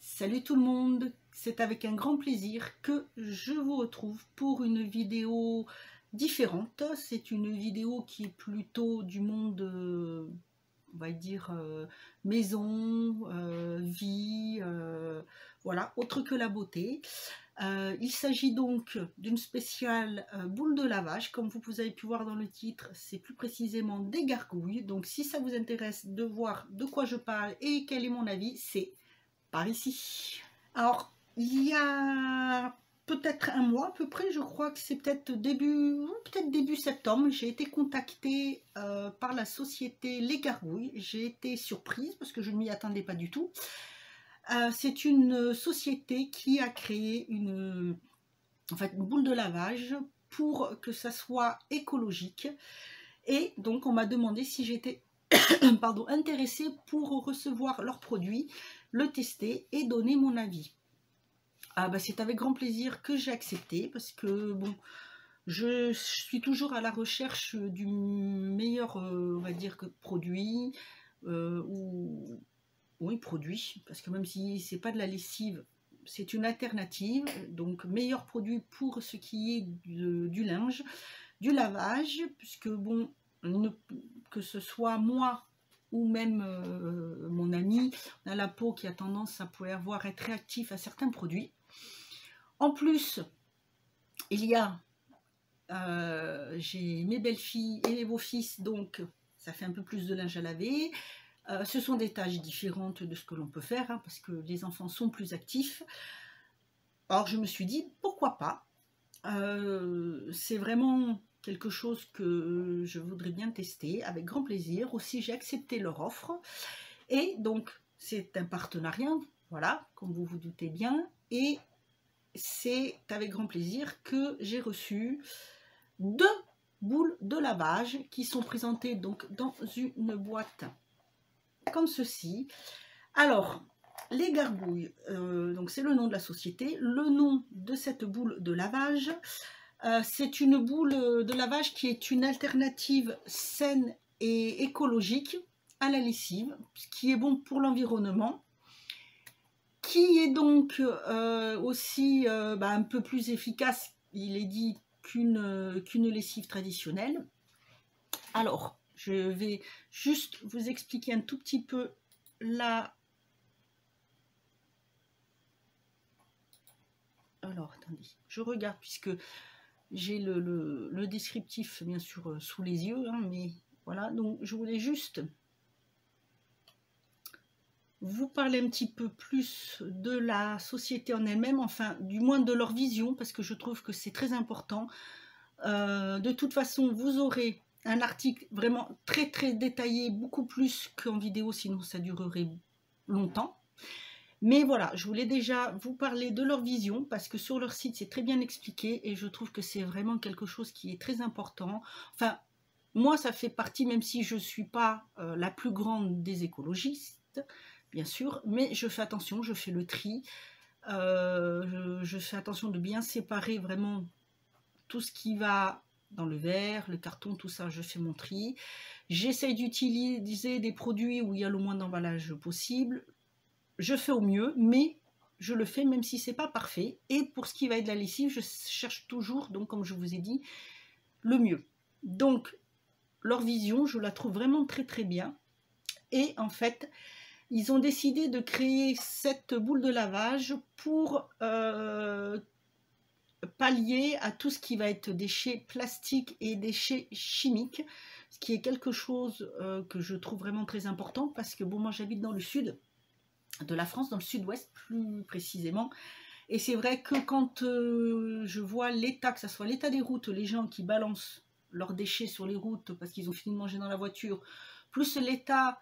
Salut tout le monde, c'est avec un grand plaisir que je vous retrouve pour une vidéo différente. C'est une vidéo qui est plutôt du monde, on va dire, maison, vie, voilà, autre que la beauté. Il s'agit donc d'une spéciale boule de lavage. Comme vous avez pu voir dans le titre, c'est plus précisément des gargouilles. Donc si ça vous intéresse de voir de quoi je parle et quel est mon avis, c'est par ici. Alors, il y a peut-être un mois à peu près, je crois que c'est peut-être début septembre, j'ai été contactée par la société Les Gargouilles. J'ai été surprise parce que je ne m'y attendais pas du tout. C'est une société qui a créé une boule de lavage pour que ça soit écologique. Et donc, on m'a demandé si j'étais intéressée pour recevoir leurs produits, le tester et donner mon avis. C'est avec grand plaisir que j'ai accepté parce que bon, je suis toujours à la recherche du meilleur, on va dire, que produit ou oui, produit, parce que même si c'est pas de la lessive, c'est une alternative. Donc meilleur produit pour ce qui est du linge, du lavage, puisque bon, que ce soit moi ou même mon ami, on a la peau qui a tendance à pouvoir être réactif à certains produits. En plus, il y a j'ai mes belles-filles et les beaux-fils, donc ça fait un peu plus de linge à laver. Ce sont des tâches différentes de ce que l'on peut faire, hein, parce que les enfants sont plus actifs. Alors je me suis dit, pourquoi pas, c'est vraiment quelque chose que je voudrais bien tester avec grand plaisir. Aussi, j'ai accepté leur offre. Et donc, c'est un partenariat, voilà, comme vous vous doutez bien. Et c'est avec grand plaisir que j'ai reçu 2 boules de lavage qui sont présentées donc dans une boîte comme ceci. Alors, les gargouilles, donc c'est le nom de la société. Le nom de cette boule de lavage, c'est une boule de lavage qui est une alternative saine et écologique à la lessive, ce qui est bon pour l'environnement, qui est donc aussi un peu plus efficace, il est dit, qu'une lessive traditionnelle. Alors, je vais juste vous expliquer un tout petit peu la... Alors, attendez, je regarde puisque j'ai le descriptif, bien sûr, sous les yeux, hein, mais voilà, donc je voulais juste vous parler un petit peu plus de la société en elle-même, enfin, du moins de leur vision, parce que je trouve que c'est très important. De toute façon, vous aurez un article vraiment très très détaillé, beaucoup plus qu'en vidéo, sinon ça durerait longtemps. Mais voilà, je voulais déjà vous parler de leur vision, parce que sur leur site, c'est très bien expliqué, et je trouve que c'est vraiment quelque chose qui est très important. Enfin, moi, ça fait partie, même si je ne suis pas la plus grande des écologistes, bien sûr, mais je fais attention, je fais le tri, je fais attention de bien séparer vraiment tout ce qui va dans le verre, le carton, tout ça, je fais mon tri. J'essaye d'utiliser des produits où il y a le moins d'emballage possible. Je fais au mieux, mais je le fais même si c'est pas parfait. Et pour ce qui va être de la lessive, je cherche toujours, donc comme je vous ai dit, le mieux. Donc, leur vision, je la trouve vraiment très très bien. Et en fait, ils ont décidé de créer cette boule de lavage pour pallier à tout ce qui va être déchets plastiques et déchets chimiques, ce qui est quelque chose que je trouve vraiment très important, parce que bon, moi j'habite dans le sud de la France, dans le sud-ouest plus précisément, et c'est vrai que quand je vois l'état, que ce soit l'état des routes, les gens qui balancent leurs déchets sur les routes parce qu'ils ont fini de manger dans la voiture, plus l'état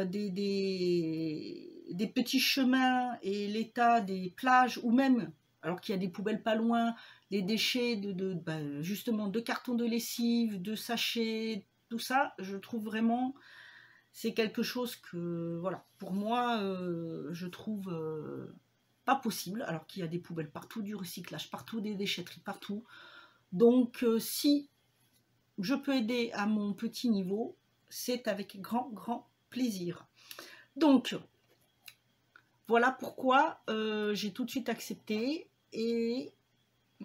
des petits chemins et l'état des plages, ou même, alors qu'il y a des poubelles pas loin, les déchets justement de cartons de lessive, de sachets, tout ça, je trouve vraiment, c'est quelque chose que, voilà, pour moi, je trouve pas possible, alors qu'il y a des poubelles partout, du recyclage partout, des déchetteries partout. Donc, si je peux aider à mon petit niveau, c'est avec grand plaisir. Donc, voilà pourquoi j'ai tout de suite accepté et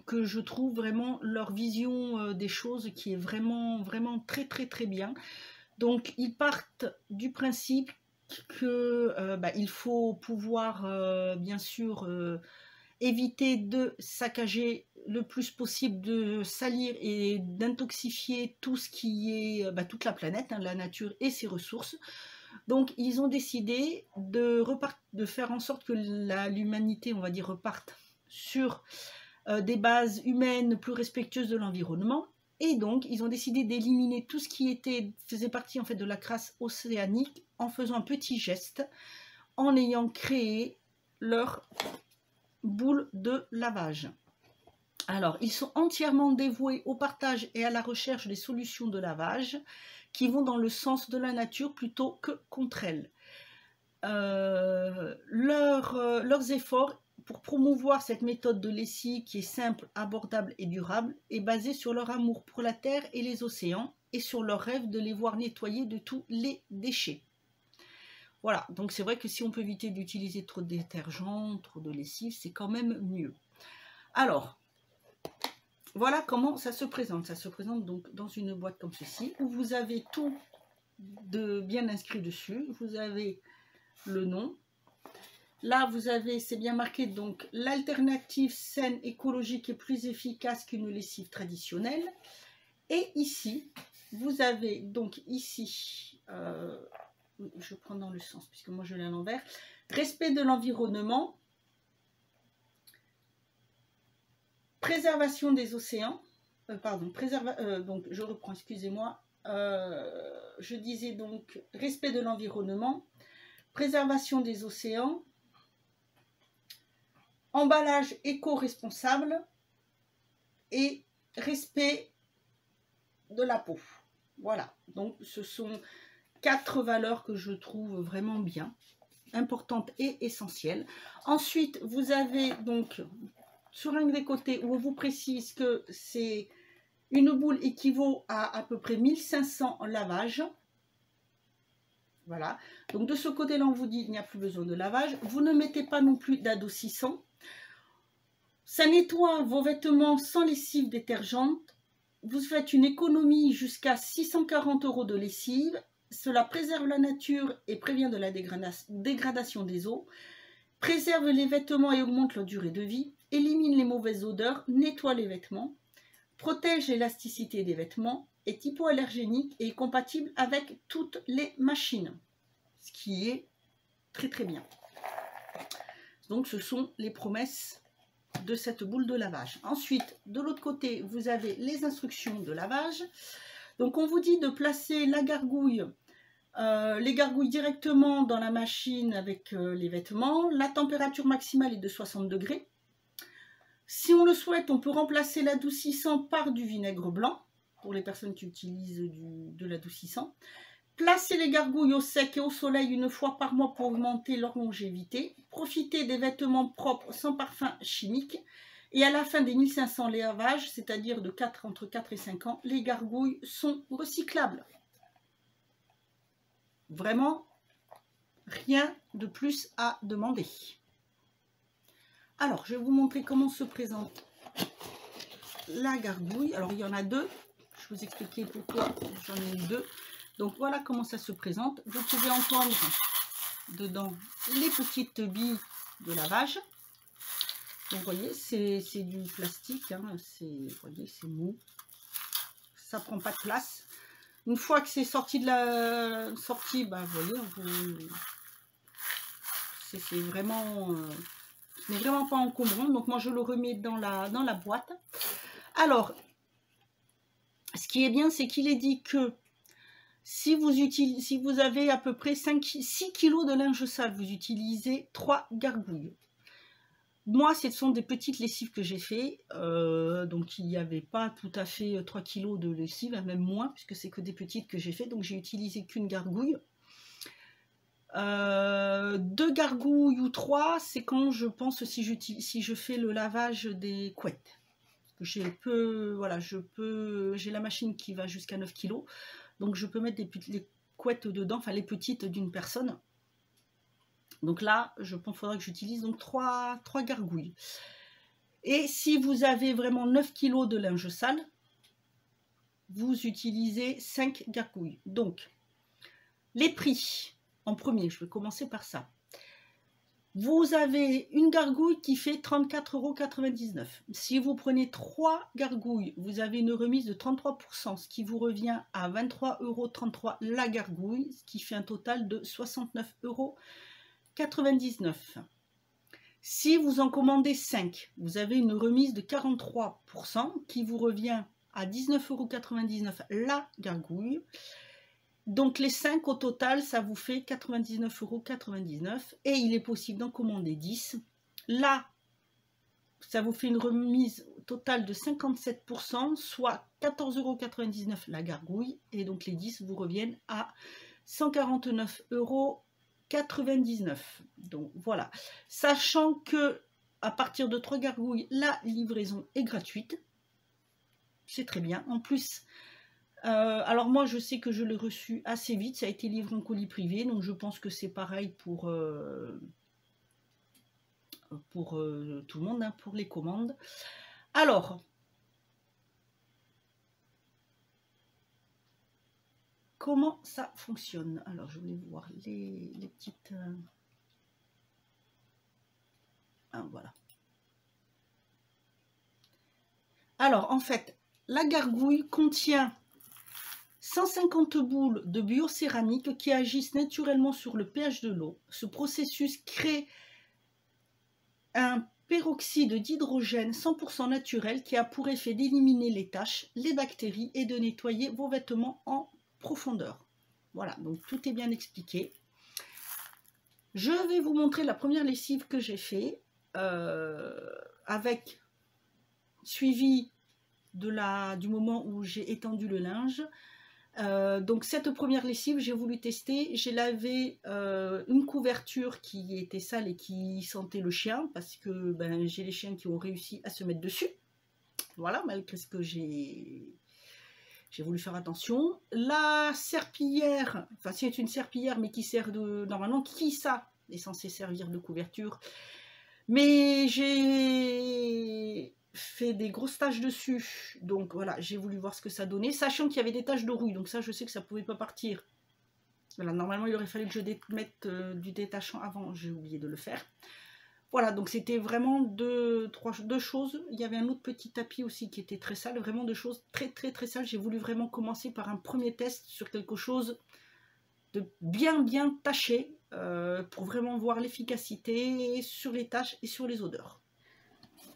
que je trouve vraiment leur vision des choses qui est vraiment, vraiment très, très, très bien. Donc, ils partent du principe que il faut pouvoir, bien sûr, éviter de saccager le plus possible, de salir et d'intoxifier tout ce qui est, toute la planète, hein, la nature et ses ressources. Donc, ils ont décidé de faire en sorte que l'humanité, on va dire, reparte sur des bases humaines plus respectueuses de l'environnement. Et donc, ils ont décidé d'éliminer tout ce qui faisait partie en fait de la crasse océanique en faisant un petit geste, en ayant créé leur boule de lavage. Alors, ils sont entièrement dévoués au partage et à la recherche des solutions de lavage qui vont dans le sens de la nature plutôt que contre elle. Leurs efforts pour promouvoir cette méthode de lessive qui est simple, abordable et durable est basée sur leur amour pour la terre et les océans et sur leur rêve de les voir nettoyer de tous les déchets. Voilà, donc c'est vrai que si on peut éviter d'utiliser trop de détergents, trop de lessive, c'est quand même mieux. Alors, voilà comment ça se présente. Ça se présente donc dans une boîte comme ceci, où vous avez tout de bien inscrit dessus. Vous avez le nom. Là, vous avez, c'est bien marqué, donc l'alternative saine, écologique et plus efficace qu'une lessive traditionnelle. Et ici, vous avez donc ici, je prends dans le sens puisque moi je l'ai à l'envers, respect de l'environnement, préservation des océans, donc je reprends, excusez-moi, je disais donc respect de l'environnement, préservation des océans, emballage éco-responsable et respect de la peau. Voilà, donc ce sont 4 valeurs que je trouve vraiment bien, importantes et essentielles. Ensuite, vous avez donc sur un des côtés où on vous précise que c'est une boule équivaut à peu près 1500 lavages. Voilà, donc de ce côté-là, on vous dit qu'il n'y a plus besoin de lavage. Vous ne mettez pas non plus d'adoucissant. Ça nettoie vos vêtements sans lessive détergente. Vous faites une économie jusqu'à 640 € de lessive. Cela préserve la nature et prévient de la dégradation des eaux. Préserve les vêtements et augmente leur durée de vie. Élimine les mauvaises odeurs. Nettoie les vêtements. Protège l'élasticité des vêtements. Est hypoallergénique et est compatible avec toutes les machines. Ce qui est très très bien. Donc ce sont les promesses de cette boule de lavage. Ensuite, de l'autre côté, vous avez les instructions de lavage. Donc on vous dit de placer la gargouille, les gargouilles directement dans la machine avec les vêtements. La température maximale est de 60 degrés. Si on le souhaite, on peut remplacer l'adoucissant par du vinaigre blanc, pour les personnes qui utilisent de l'adoucissant. Placez les gargouilles au sec et au soleil une fois par mois pour augmenter leur longévité. Profitez des vêtements propres sans parfum chimique. Et à la fin des 1500 lavages, c'est-à-dire entre 4 et 5 ans, les gargouilles sont recyclables. Vraiment, rien de plus à demander. Alors, je vais vous montrer comment se présente la gargouille. Alors, il y en a deux. Je vais vous expliquer pourquoi j'en ai deux. Donc, voilà comment ça se présente. Vous pouvez entendre dedans les petites billes de lavage. Donc, vous voyez, c'est du plastique. Hein, vous voyez, c'est mou. Ça prend pas de place. Une fois que c'est sorti de la sortie, vous voyez, c'est vraiment... ce n'est vraiment pas encombrant. Donc, moi, je le remets dans la boîte. Alors, ce qui est bien, c'est qu'il est dit que si vous avez à peu près 6 kg de linge sale, vous utilisez 3 gargouilles. Moi, ce sont des petites lessives que j'ai fait. Donc, il n'y avait pas tout à fait 3 kg de lessive, même moins, puisque c'est que des petites que j'ai fait. Donc, j'ai utilisé qu'une gargouille. 2 gargouilles ou 3, c'est quand je pense si je fais le lavage des couettes. J'ai la machine qui va jusqu'à 9 kg. Donc, je peux mettre les couettes dedans, enfin les petites d'une personne. Donc là, je pense qu'il faudra que j'utilise donc 3 gargouilles. Et si vous avez vraiment 9 kg de linge sale, vous utilisez 5 gargouilles. Donc, les prix, en premier, je vais commencer par ça. Vous avez une gargouille qui fait 34,99 €. Si vous prenez 3 gargouilles, vous avez une remise de 33%, ce qui vous revient à 23,33 € la gargouille, ce qui fait un total de 69,99 €. Si vous en commandez 5, vous avez une remise de 43% qui vous revient à 19,99 € la gargouille. Donc les 5 au total, ça vous fait 99,99 € et il est possible d'en commander 10. Là, ça vous fait une remise totale de 57%, soit 14,99 € la gargouille. Et donc les 10 vous reviennent à 149,99 €. Donc voilà, sachant que à partir de 3 gargouilles, la livraison est gratuite. C'est très bien. En plus, alors moi je sais que je l'ai reçu assez vite, ça a été livré en colis privé, donc je pense que c'est pareil pour tout le monde, hein, pour les commandes. Alors, comment ça fonctionne? Alors je voulais voir les petites... Ah, voilà. Alors en fait, la gargouille contient 150 boules de biocéramique qui agissent naturellement sur le pH de l'eau. Ce processus crée un peroxyde d'hydrogène 100% naturel qui a pour effet d'éliminer les taches, les bactéries et de nettoyer vos vêtements en profondeur. Voilà, donc tout est bien expliqué. Je vais vous montrer la première lessive que j'ai fait avec suivi du moment où j'ai étendu le linge. Donc cette première lessive, j'ai voulu tester. J'ai lavé une couverture qui était sale et qui sentait le chien, parce que ben, j'ai les chiens qui ont réussi à se mettre dessus. Voilà, malgré ce que j'ai voulu faire attention. La serpillière, enfin c'est une serpillière mais qui sert de... Normalement, qui ça est censé servir de couverture. Mais j'ai fait des grosses taches dessus, donc voilà, j'ai voulu voir ce que ça donnait, sachant qu'il y avait des taches de rouille, donc ça je sais que ça pouvait pas partir. Voilà, normalement il aurait fallu que je mette du détachant avant, j'ai oublié de le faire. Voilà, donc c'était vraiment deux choses. Il y avait un autre petit tapis aussi qui était très sale, vraiment deux choses très sales. J'ai voulu vraiment commencer par un premier test sur quelque chose de bien taché, pour vraiment voir l'efficacité sur les taches et sur les odeurs.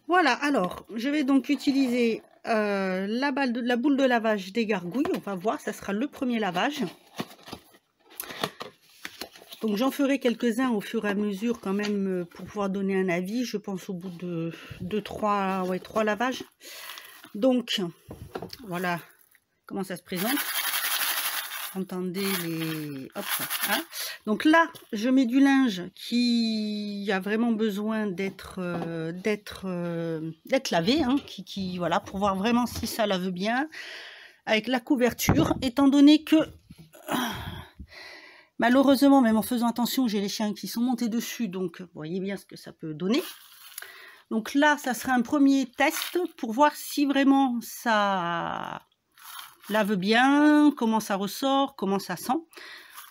Voilà, alors je vais donc utiliser la boule de lavage des gargouilles. On va voir, ça sera le premier lavage. Donc j'en ferai quelques-uns au fur et à mesure quand même pour pouvoir donner un avis. Je pense au bout de 3 lavages. Donc voilà comment ça se présente. Entendez les... Hop, hein. Donc là, je mets du linge qui a vraiment besoin d'être lavé, hein, voilà, pour voir vraiment si ça lave bien, avec la couverture, étant donné que malheureusement, même en faisant attention, j'ai les chiens qui sont montés dessus, donc vous voyez bien ce que ça peut donner. Donc là, ça sera un premier test pour voir si vraiment ça lave bien, comment ça ressort, comment ça sent.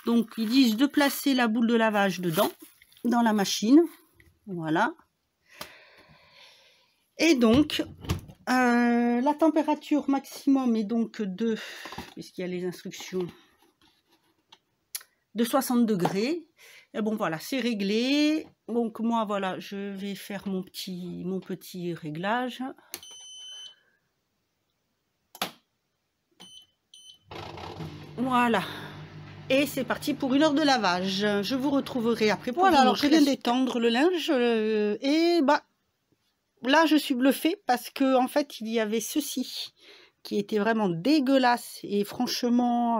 Donc ils disent de placer la boule de lavage dedans, dans la machine, voilà. Et donc la température maximum est donc de, puisqu'il y a les instructions, de 60 degrés. Et bon voilà, c'est réglé. Donc moi voilà, je vais faire mon petit réglage. Voilà. Et c'est parti pour 1 heure de lavage. Je vous retrouverai après pour voilà, alors je viens d'étendre le linge et bah là je suis bluffée parce que en fait il y avait ceci qui était vraiment dégueulasse et franchement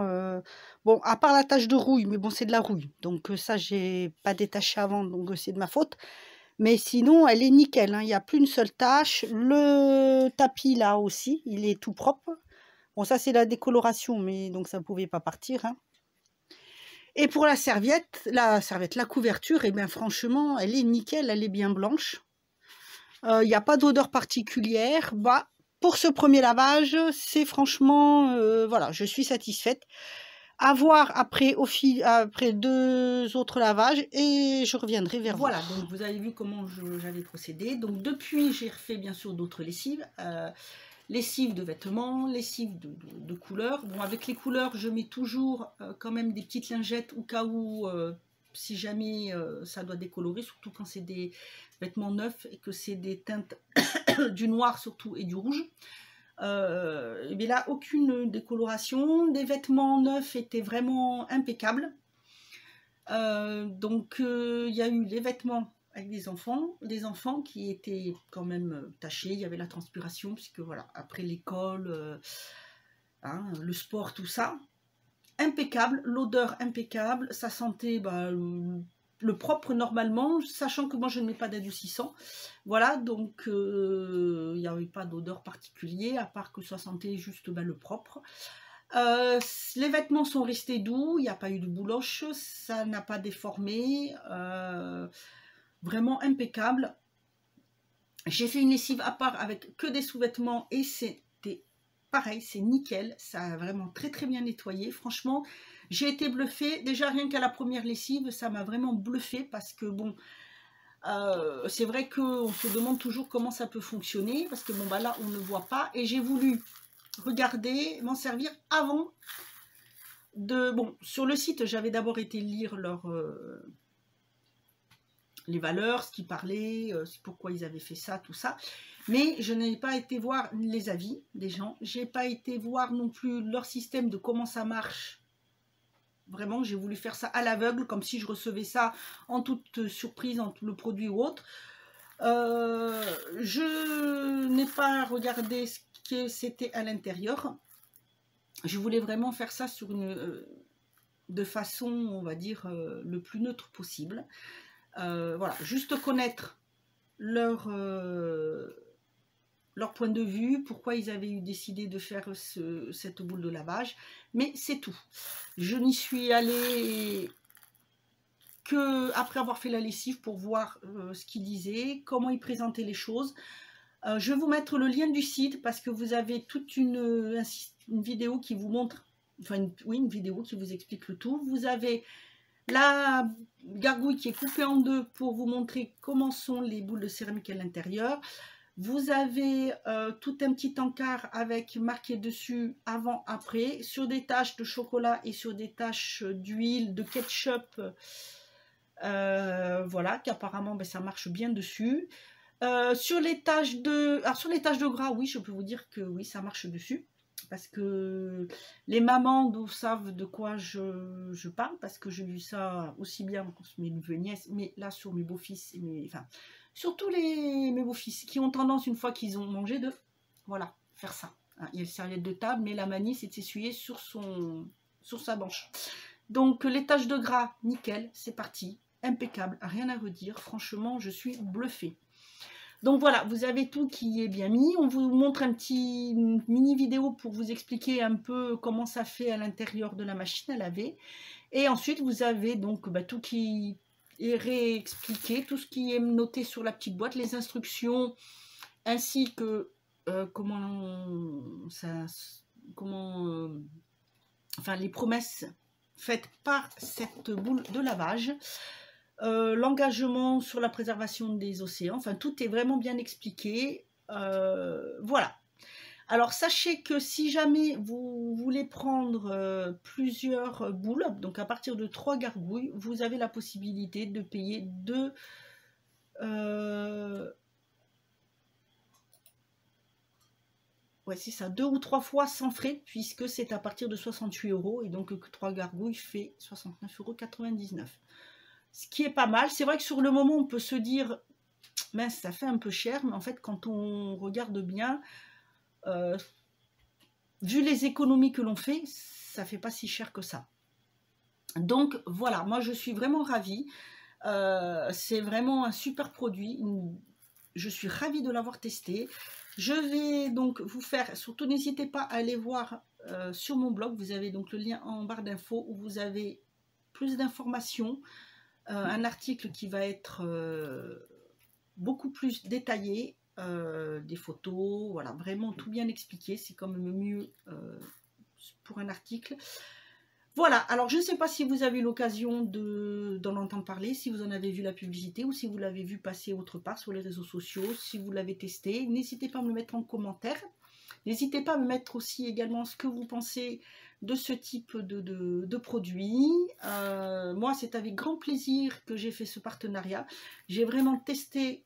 bon, à part la tache de rouille, mais bon c'est de la rouille, donc ça j'ai pas détaché avant, donc c'est de ma faute. Mais sinon elle est nickel, hein. Il n'y a plus une seule tache. Le tapis là aussi, il est tout propre. Bon ça c'est la décoloration, mais donc ça ne pouvait pas partir, hein. Et pour la couverture, et bien franchement, elle est nickel, elle est bien blanche. Il n'y a pas d'odeur particulière. Bah, pour ce premier lavage, c'est franchement, voilà, je suis satisfaite. À voir après, après 2 autres lavages, et je reviendrai vers vous. Voilà, donc vous avez vu comment j'avais procédé. Donc depuis, j'ai refait bien sûr d'autres lessives. Lessive de vêtements, lessive de couleurs. Bon, avec les couleurs, je mets toujours quand même des petites lingettes au cas où, si jamais ça doit décolorer, surtout quand c'est des vêtements neufs et que c'est des teintes du noir surtout et du rouge. Mais là, aucune décoloration. Des vêtements neufs étaient vraiment impeccables. Donc, il y a eu les vêtements avec des enfants qui étaient quand même tachés. Il y avait la transpiration, puisque voilà, après l'école, hein, le sport, tout ça. Impeccable, l'odeur impeccable, ça sentait bah, le propre normalement, sachant que moi je ne mets pas d'adoucissant. Voilà, donc il n'y avait pas d'odeur particulière, à part que ça sentait juste bah, le propre. Les vêtements sont restés doux, il n'y a pas eu de bouloche, ça n'a pas déformé, vraiment impeccable. J'ai fait une lessive à part avec que des sous-vêtements et c'était pareil, c'est nickel, ça a vraiment très très bien nettoyé. Franchement, j'ai été bluffée, déjà rien qu'à la première lessive, ça m'a vraiment bluffée parce que bon, c'est vrai qu'on se demande toujours comment ça peut fonctionner parce que bon bah là on ne voit pas et j'ai voulu regarder, m'en servir avant de... Bon, sur le site, j'avais d'abord été lire les valeurs, ce qu'ils parlaient, pourquoi ils avaient fait ça, tout ça. Mais je n'ai pas été voir les avis des gens. J'ai pas été voir non plus leur système de comment ça marche. Vraiment, j'ai voulu faire ça à l'aveugle, comme si je recevais ça en toute surprise, en tout le produit ou autre. Je n'ai pas regardé ce que c'était à l'intérieur. Je voulais vraiment faire ça sur de façon, on va dire, le plus neutre possible. Voilà, juste connaître leur point de vue, pourquoi ils avaient décidé de faire cette boule de lavage, mais c'est tout. Je n'y suis allée que après avoir fait la lessive pour voir ce qu'ils disaient, comment ils présentaient les choses. Je vais vous mettre le lien du site parce que vous avez toute une vidéo qui vous montre, enfin une vidéo qui vous explique le tout. Vous avez la gargouille qui est coupée en deux pour vous montrer comment sont les boules de céramique à l'intérieur. Vous avez tout un petit encart avec marqué dessus avant, après, sur des taches de chocolat et sur des taches d'huile, de ketchup. Voilà, qu'apparemment ben, ça marche bien dessus. Sur les taches de gras, oui, je peux vous dire que oui, ça marche dessus. Parce que les mamans savent de quoi je parle, parce que j'ai vu ça aussi bien pour mes neveux-nièces, mais là sur mes beaux-fils, enfin, surtout mes beaux-fils, qui ont tendance, une fois qu'ils ont mangé, de voilà, faire ça. Hein, il y a le serviette de table, mais la manie, c'est de s'essuyer sur sa manche. Donc les taches de gras, nickel, c'est parti, impeccable, rien à redire. Franchement, je suis bluffée. Donc voilà, vous avez tout qui est bien mis. On vous montre une mini vidéo pour vous expliquer un peu comment ça fait à l'intérieur de la machine à laver. Et ensuite, vous avez donc bah, tout qui est réexpliqué, tout ce qui est noté sur la petite boîte, les instructions, ainsi que enfin les promesses faites par cette boule de lavage. L'engagement sur la préservation des océans, enfin tout est vraiment bien expliqué. Voilà. Alors sachez que si jamais vous voulez prendre plusieurs boules, donc à partir de 3 gargouilles, vous avez la possibilité de payer 2 ouais, c'est ça, 2 ou 3 fois sans frais, puisque c'est à partir de 68 € et donc 3 gargouilles fait 69,99 €. Ce qui est pas mal. C'est vrai que sur le moment, on peut se dire, mince, ça fait un peu cher, mais en fait, quand on regarde bien, vu les économies que l'on fait, ça fait pas si cher que ça. Donc voilà, moi je suis vraiment ravie. C'est vraiment un super produit. Je suis ravie de l'avoir testé. Je vais donc vous faire, surtout n'hésitez pas à aller voir sur mon blog. Vous avez donc le lien en barre d'infos où vous avez plus d'informations, un article qui va être beaucoup plus détaillé, des photos, voilà, vraiment tout bien expliqué, c'est quand même mieux pour un article. Voilà, alors je ne sais pas si vous avez eu l'occasion d'en entendre parler, si vous en avez vu la publicité ou si vous l'avez vu passer autre part sur les réseaux sociaux, si vous l'avez testé. N'hésitez pas à me le mettre en commentaire. N'hésitez pas à me mettre aussi également ce que vous pensez de ce type de produit. Moi, c'est avec grand plaisir que j'ai fait ce partenariat. J'ai vraiment testé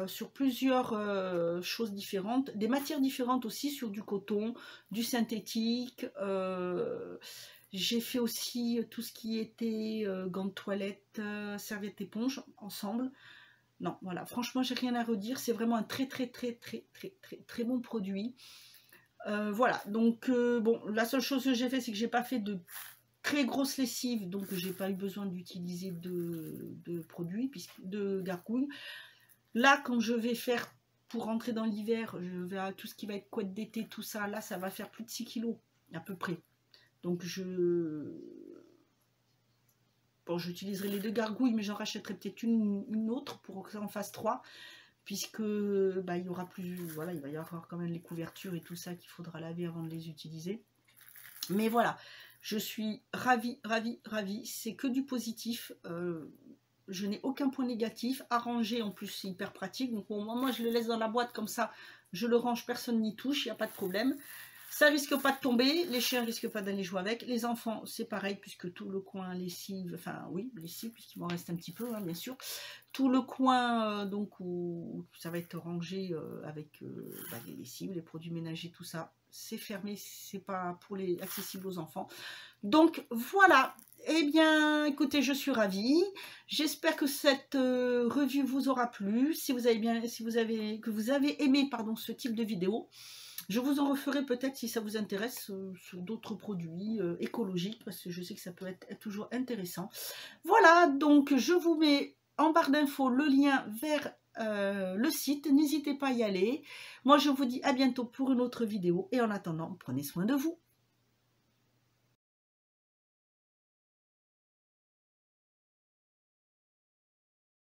sur plusieurs choses différentes, des matières différentes aussi, sur du coton, du synthétique. J'ai fait aussi tout ce qui était gants de toilette, serviettes éponge ensemble. Non, voilà, franchement, j'ai rien à redire. C'est vraiment un très bon produit. Voilà, donc bon, la seule chose que j'ai fait, c'est que j'ai pas fait de très grosse lessive, donc j'ai pas eu besoin d'utiliser de produits, de gargouilles. Là, quand je vais faire, pour rentrer dans l'hiver, je vais à tout ce qui va être couette d'été, tout ça, là, ça va faire plus de 6 kilos, à peu près. Donc, bon, j'utiliserai les 2 gargouilles, mais j'en rachèterai peut-être une autre pour que ça en fasse 3, puisque bah, il y aura plus, voilà, il va y avoir quand même les couvertures et tout ça qu'il faudra laver avant de les utiliser. Mais voilà, je suis ravie, c'est que du positif. Je n'ai aucun point négatif. Arrangé, en plus, c'est hyper pratique. Donc, moi, je le laisse dans la boîte comme ça. Je le range, personne n'y touche, il n'y a pas de problème. Ça risque pas de tomber. Les chiens risquent pas d'aller jouer avec. Les enfants, c'est pareil, puisque tout le coin lessive, enfin, oui, lessive, puisqu'il m'en reste un petit peu, hein, bien sûr. Tout le coin, donc, où ça va être rangé avec bah, les lessives, les produits ménagers, tout ça. C'est fermé, c'est pas pour les accessible aux enfants. Donc, voilà. Eh bien, écoutez, je suis ravie. J'espère que cette revue vous aura plu. Si vous avez aimé, pardon, ce type de vidéo, je vous en referai peut-être si ça vous intéresse sur d'autres produits écologiques, parce que je sais que ça peut être toujours intéressant. Voilà, donc je vous mets en barre d'infos le lien vers le site. N'hésitez pas à y aller. Moi, je vous dis à bientôt pour une autre vidéo. Et en attendant, prenez soin de vous.